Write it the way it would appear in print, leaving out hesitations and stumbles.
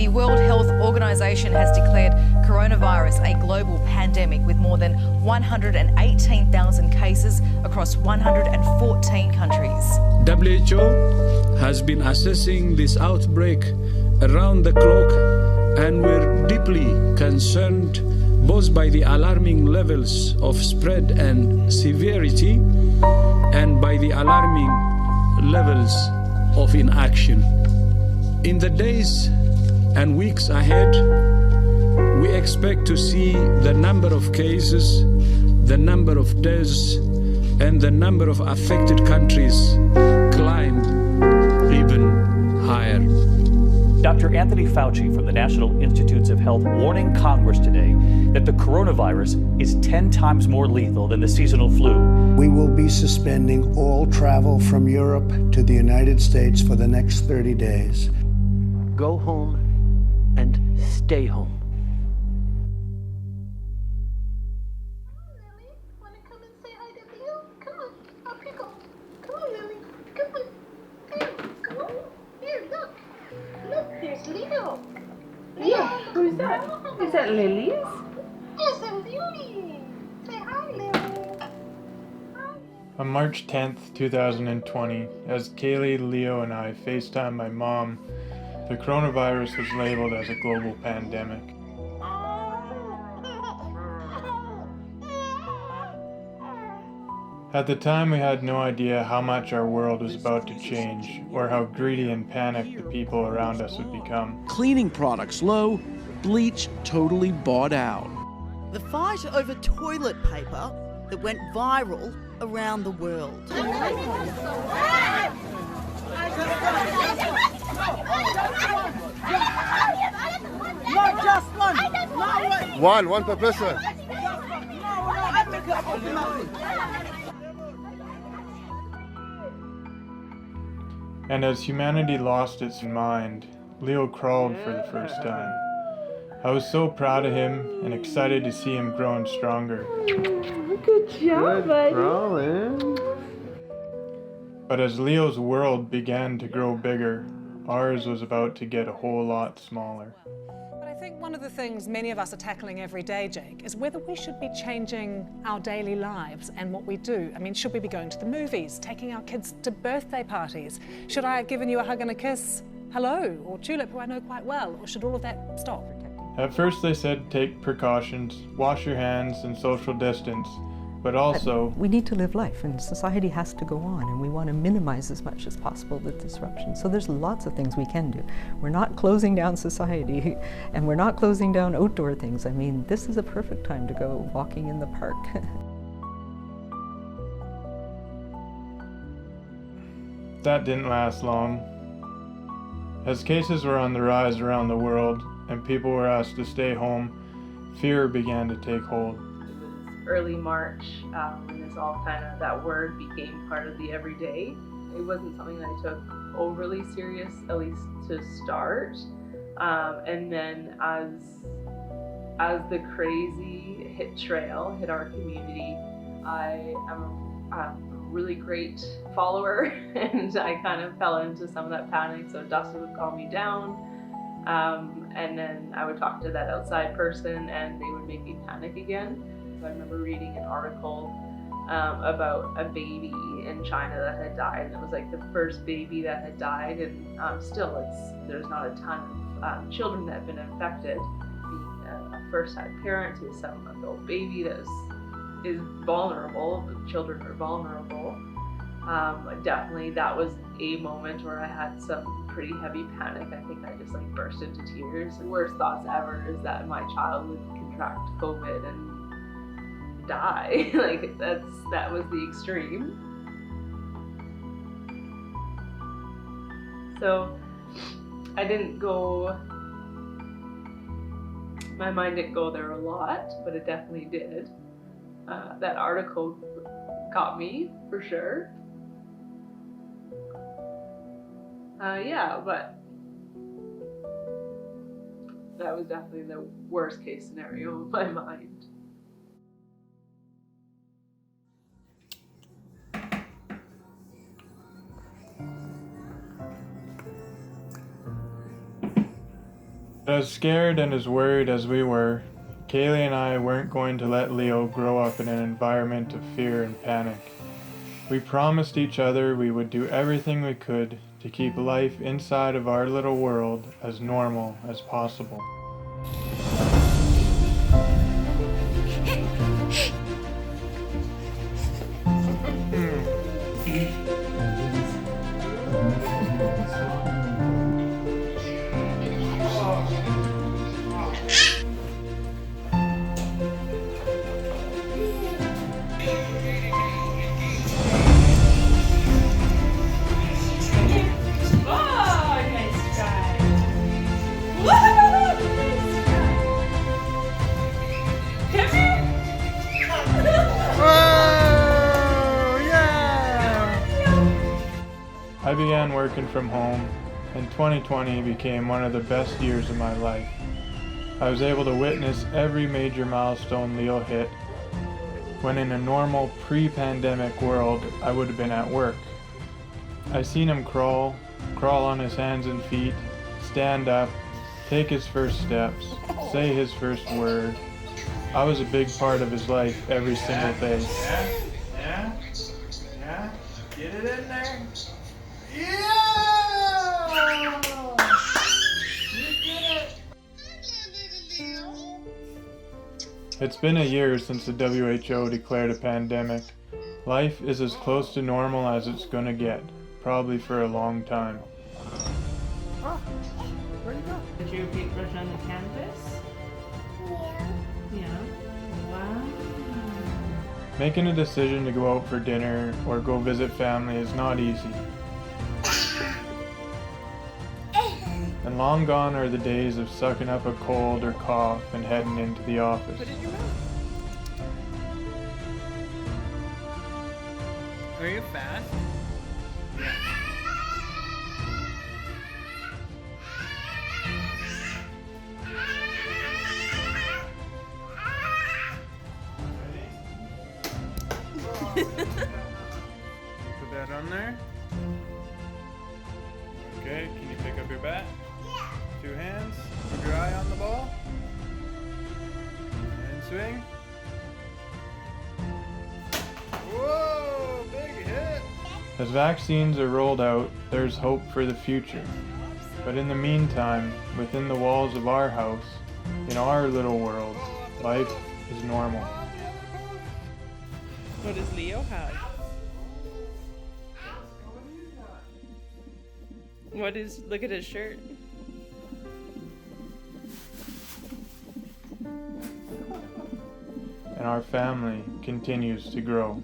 The World Health Organization has declared coronavirus a global pandemic with more than 118,000 cases across 114 countries. WHO has been assessing this outbreak around the clock, and we're deeply concerned both by the alarming levels of spread and severity and by the alarming levels of inaction. In the days and weeks ahead, we expect to see the number of cases, the number of deaths, and the number of affected countries climb even higher. Dr. Anthony Fauci from the National Institutes of Health warning Congress today that the coronavirus is 10 times more lethal than the seasonal flu. We will be suspending all travel from Europe to the United States for the next 30 days. Go home and stay home. Lily, wanna come and say hi to Leo? Come on, up you go. Come on, Lily. Come on. Here, come on. Here, look. Look, there's Leo. Leo, who's that? Is that Lily's? Yes, and Beauty. Say hi, Lily. Hi. On March 10th, 2020, as Kaylee, Leo, and I FaceTimed my mom, the coronavirus was labeled as a global pandemic. At the time, we had no idea how much our world was about to change, or how greedy and panicked the people around us would become. Cleaning products low, bleach totally bought out. The fight over toilet paper that went viral around the world. Not just one. One per person. And as humanity lost its mind, Leo crawled for the first time. I was so proud of him and excited to see him growing stronger. Good job, buddy. Crawling. But as Leo's world began to grow bigger, ours was about to get a whole lot smaller. But I think one of the things many of us are tackling every day, Jake, is whether we should be changing our daily lives and what we do. I mean, should we be going to the movies, taking our kids to birthday parties? Should I have given you a hug and a kiss? Hello, or Tulip, who I know quite well, or should all of that stop? At first they said take precautions, wash your hands and social distance, but also we need to live life and society has to go on, and we want to minimize as much as possible the disruption. So there's lots of things we can do. We're not closing down society and we're not closing down outdoor things. I mean, this is a perfect time to go walking in the park. that didn't last long. As cases were on the rise around the world and people were asked to stay home, fear began to take hold. It was early March when this all that word became part of the everyday. It wasn't something that I took overly serious, at least to start. And then as the crazy hit our community, I am a really great follower and I kind of fell into some of that panic. So Dustin would calm me down. And then I would talk to that outside person and they would make me panic again. So I remember reading an article about a baby in China that had died, and it was like the first baby that had died, and there's not a ton of children that have been infected. Being a first-time parent to a 7-month-old baby that is vulnerable, children are vulnerable. Definitely that was a moment where I had some pretty heavy panic. I think I just burst into tears. The worst thoughts ever is that my child would contract COVID and die. That was the extreme. So my mind didn't go there a lot, but it definitely did. That article caught me for sure. But that was definitely the worst case scenario in my mind. as scared and as worried as we were, Kaylee and I weren't going to let Leo grow up in an environment of fear and panic. We promised each other we would do everything we could to keep life inside of our little world as normal as possible. I began working from home, and 2020 became one of the best years of my life. I was able to witness every major milestone Leo hit, when in a normal pre-pandemic world I would have been at work. I seen him crawl on his hands and feet, stand up, take his first steps, say his first word. I was a big part of his life every single day. Yeah, get it in there. Yeah! You did it! It's been a year since the WHO declared a pandemic. Life is as close to normal as it's gonna get, probably for a long time. Oh, where'd you go? Did your paintbrush on the canvas? Yeah. Wow. Making a decision to go out for dinner or go visit family is not easy. And long gone are the days of sucking up a cold or cough and heading into the office. Put it in your mouth. Are you fast? Put that on there. Okay, can you pick up your bat? Yeah. 2 hands. Keep your eye on the ball. And swing. Whoa, big hit. As vaccines are rolled out, there's hope for the future. But in the meantime, within the walls of our house, in our little world, life is normal. What does Leo have? Look at his shirt. And our family continues to grow.